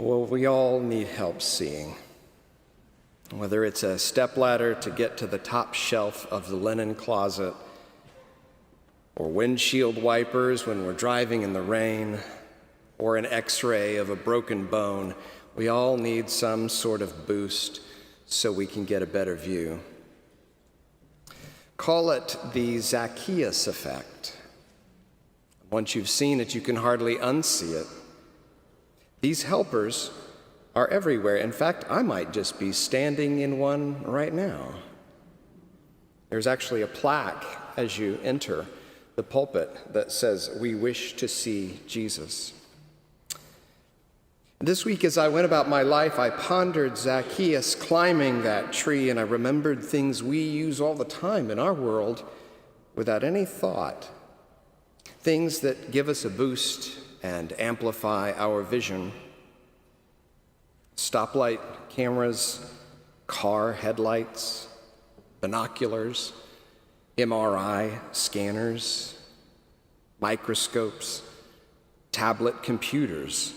Well, we all need help seeing. Whether it's a stepladder to get to the top shelf of the linen closet, or windshield wipers when we're driving in the rain, or an x-ray of a broken bone, we all need some sort of boost so we can get a better view. Call it the Zacchaeus effect. Once you've seen it, you can hardly unsee it. These helpers are everywhere. In fact, I might just be standing in one right now. There's actually a plaque as you enter the pulpit that says, "We wish to see Jesus." This week, as I went about my life, I pondered Zacchaeus climbing that tree, and I remembered things we use all the time in our world without any thought. Things that give us a boost and amplify our vision. Stoplight cameras, car headlights, binoculars, MRI scanners, microscopes, tablet computers,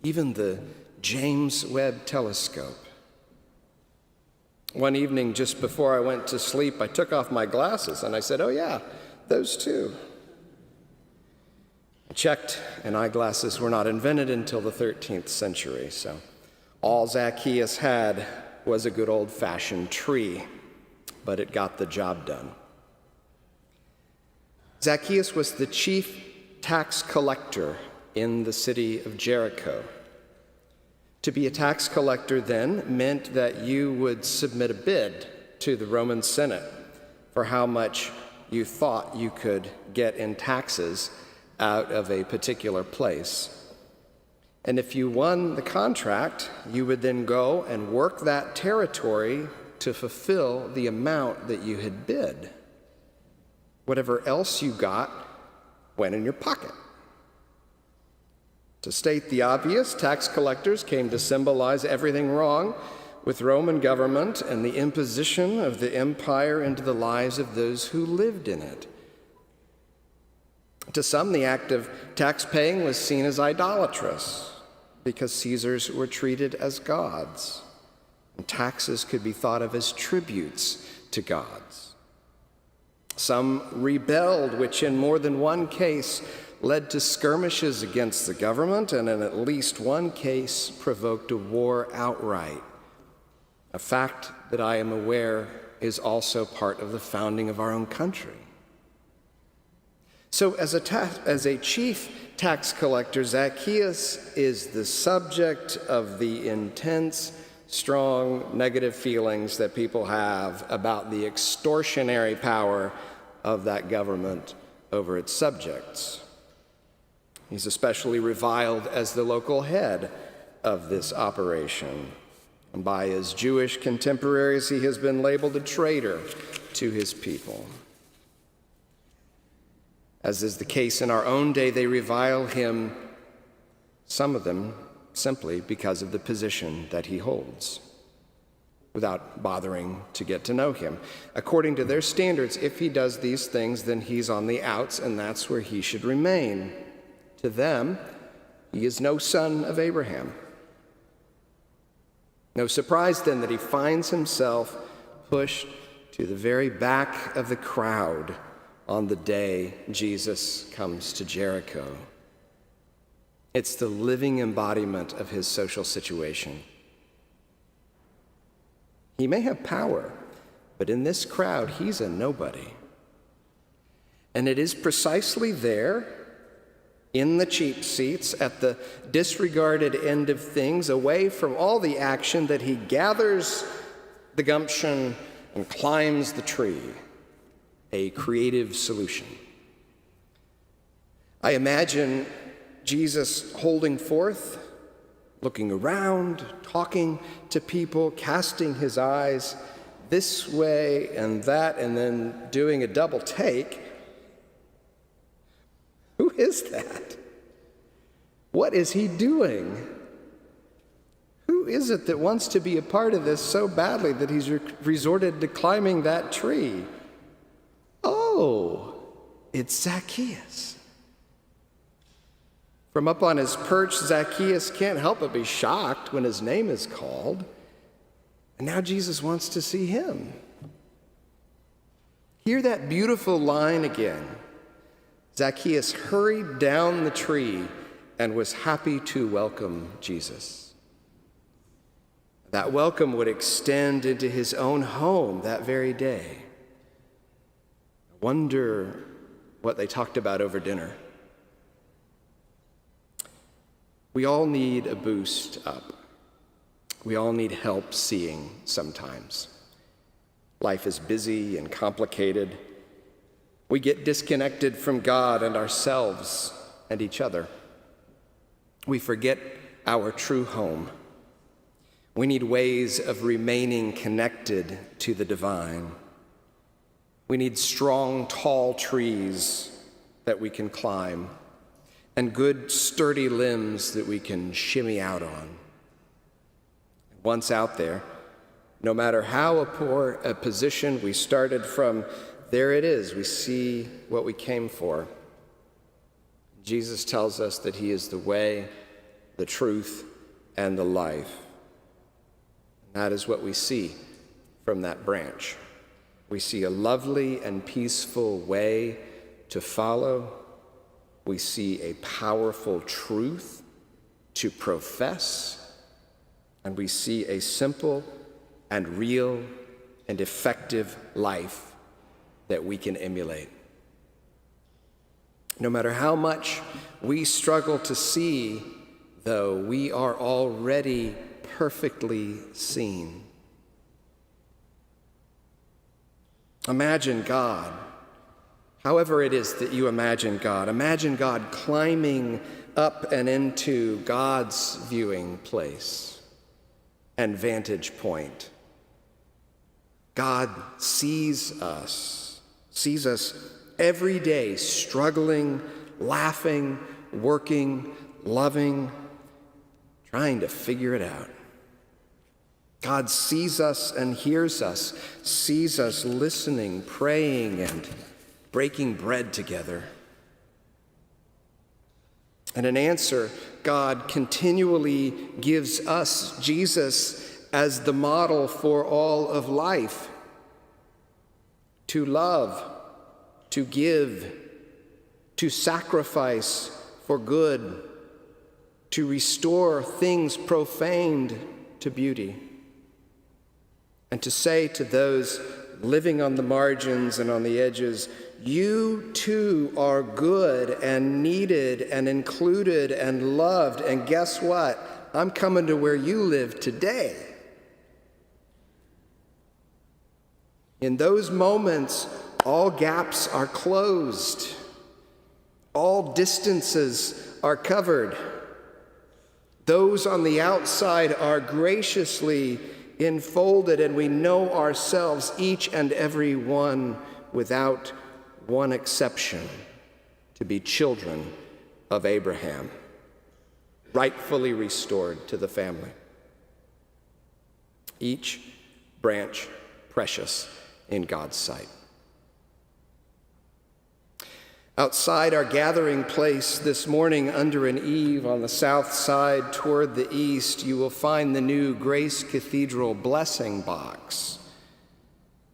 even the James Webb Telescope. One evening, just before I went to sleep, I took off my glasses and I said, "Oh yeah, those too." I checked, and eyeglasses were not invented until the 13th century, so all Zacchaeus had was a good old-fashioned tree, but it got the job done. Zacchaeus was the chief tax collector in the city of Jericho. To be a tax collector then meant that you would submit a bid to the Roman Senate for how much you thought you could get in taxes out of a particular place. And if you won the contract, you would then go and work that territory to fulfill the amount that you had bid. Whatever else you got went in your pocket. To state the obvious, tax collectors came to symbolize everything wrong with Roman government and the imposition of the empire into the lives of those who lived in it. To some, the act of tax paying was seen as idolatrous because Caesars were treated as gods, and taxes could be thought of as tributes to gods. Some rebelled, which in more than one case led to skirmishes against the government, and in at least one case provoked a war outright, a fact that I am aware is also part of the founding of our own country. So as a chief tax collector, Zacchaeus is the subject of the intense, strong, negative feelings that people have about the extortionary power of that government over its subjects. He's especially reviled as the local head of this operation. And by his Jewish contemporaries, he has been labeled a traitor to his people. As is the case in our own day, they revile him, some of them simply because of the position that he holds, without bothering to get to know him. According to their standards, if he does these things, then he's on the outs, and that's where he should remain. To them, he is no son of Abraham. No surprise then that he finds himself pushed to the very back of the crowd on the day Jesus comes to Jericho. It's the living embodiment of his social situation. He may have power, but in this crowd, he's a nobody. And it is precisely there, in the cheap seats, at the disregarded end of things, away from all the action, that he gathers the gumption and climbs the tree, a creative solution. I imagine Jesus holding forth, looking around, talking to people, casting his eyes this way and that, and then doing a double take. Who is that? What is he doing? Who is it that wants to be a part of this so badly that he's resorted to climbing that tree? Oh, it's Zacchaeus. From up on his perch, Zacchaeus can't help but be shocked when his name is called. And now Jesus wants to see him. Hear that beautiful line again. Zacchaeus hurried down the tree and was happy to welcome Jesus. That welcome would extend into his own home that very day. I wonder what they talked about over dinner. We all need a boost up. We all need help seeing sometimes. Life is busy and complicated. We get disconnected from God and ourselves and each other. We forget our true home. We need ways of remaining connected to the divine. We need strong, tall trees that we can climb and good, sturdy limbs that we can shimmy out on. Once out there, no matter how poor a position we started from, there it is. We see what we came for. Jesus tells us that he is the way, the truth, and the life. That is what we see from that branch. We see a lovely and peaceful way to follow. We see a powerful truth to profess. And we see a simple and real and effective life that we can emulate. No matter how much we struggle to see, though, we are already perfectly seen. Imagine God, however it is that you imagine God climbing up and into God's viewing place and vantage point. God sees us every day, struggling, laughing, working, loving, trying to figure it out. God sees us and hears us, sees us listening, praying, and breaking bread together. And in answer, God continually gives us Jesus as the model for all of life. To love, to give, to sacrifice for good, to restore things profaned to beauty, and to say to those living on the margins and on the edges, you too are good and needed and included and loved, and guess what? I'm coming to where you live today. In those moments, all gaps are closed. All distances are covered. Those on the outside are graciously enfolded, and we know ourselves, each and every one, without one exception, to be children of Abraham, rightfully restored to the family. Each branch precious in God's sight. Outside our gathering place this morning under an eave on the south side toward the east, you will find the new Grace Cathedral blessing box.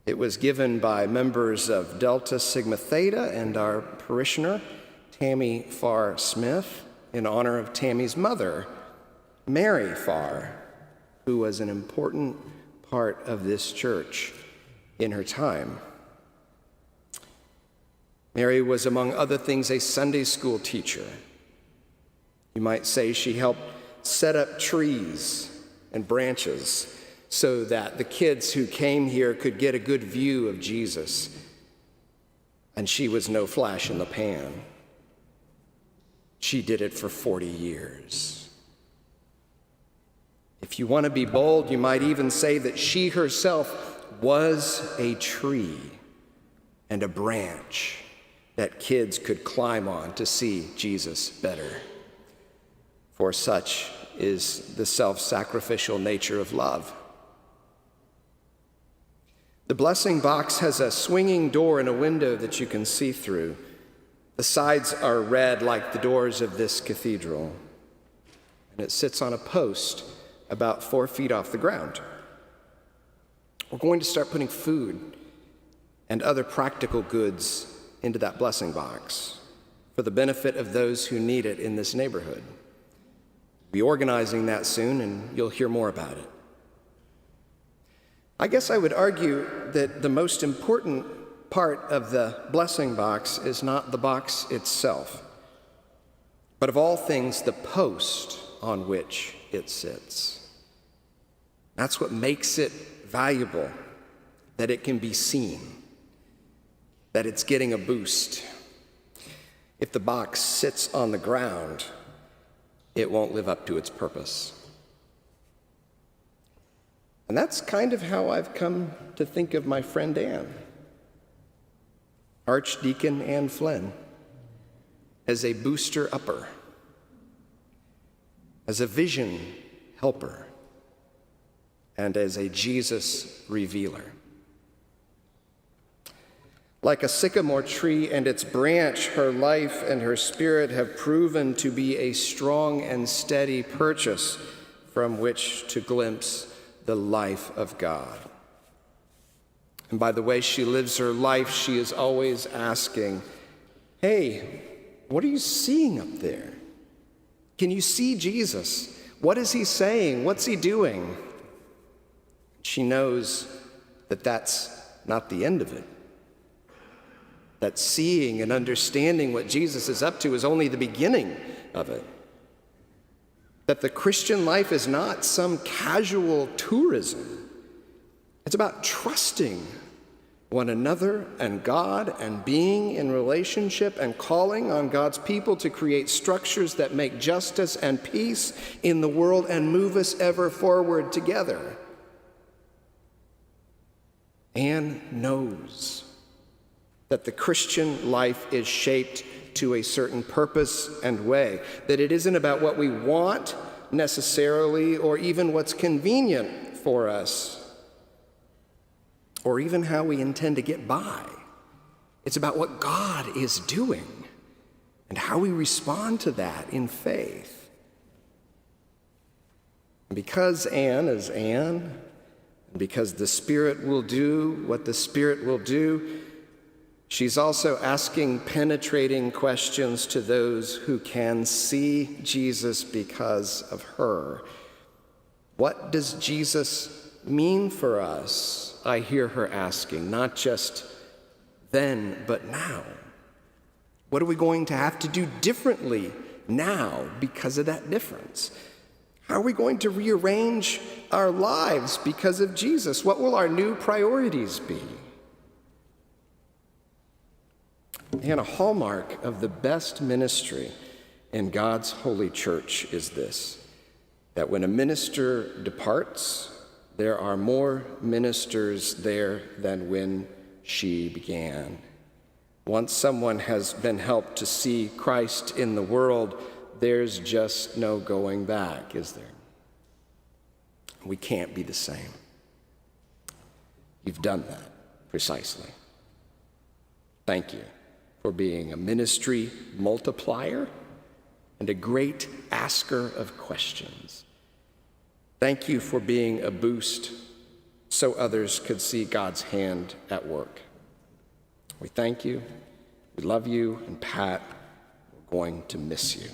It was given by members of Delta Sigma Theta and our parishioner, Tammy Farr Smith, in honor of Tammy's mother, Mary Farr, who was an important part of this church in her time. Mary was, among other things, a Sunday school teacher. You might say she helped set up trees and branches so that the kids who came here could get a good view of Jesus. And she was no flash in the pan. She did it for 40 years. If you want to be bold, you might even say that she herself was a tree and a branch that kids could climb on to see Jesus better. For such is the self-sacrificial nature of love. The blessing box has a swinging door and a window that you can see through. The sides are red like the doors of this cathedral, and it sits on a post about 4 feet off the ground. We're going to start putting food and other practical goods into that blessing box for the benefit of those who need it in this neighborhood. We'll be organizing that soon, and you'll hear more about it. I guess I would argue that the most important part of the blessing box is not the box itself, but of all things, the post on which it sits. That's what makes it valuable, that it can be seen, that it's getting a boost. If the box sits on the ground, it won't live up to its purpose. And that's kind of how I've come to think of my friend Anne, Archdeacon Anne Flynn, as a booster-upper, as a vision helper, and as a Jesus revealer. Like a sycamore tree and its branch, her life and her spirit have proven to be a strong and steady purchase from which to glimpse the life of God. And by the way she lives her life, she is always asking, hey, what are you seeing up there? Can you see Jesus? What is he saying? What's he doing? She knows that that's not the end of it. That seeing and understanding what Jesus is up to is only the beginning of it. That the Christian life is not some casual tourism. It's about trusting one another and God and being in relationship and calling on God's people to create structures that make justice and peace in the world and move us ever forward together. Anne knows that the Christian life is shaped to a certain purpose and way, that it isn't about what we want necessarily, or even what's convenient for us, or even how we intend to get by. It's about what God is doing and how we respond to that in faith. And because Anne is Anne, and because the Spirit will do what the Spirit will do, she's also asking penetrating questions to those who can see Jesus because of her. What does Jesus mean for us? I hear her asking, not just then, but now. What are we going to have to do differently now because of that difference? How are we going to rearrange our lives because of Jesus? What will our new priorities be? And a hallmark of the best ministry in God's holy church is this, that when a minister departs, there are more ministers there than when she began. Once someone has been helped to see Christ in the world, there's just no going back, is there? We can't be the same. You've done that, precisely. Thank you for being a ministry multiplier and a great asker of questions. Thank you for being a boost so others could see God's hand at work. We thank you, we love you, and Pat, we're going to miss you.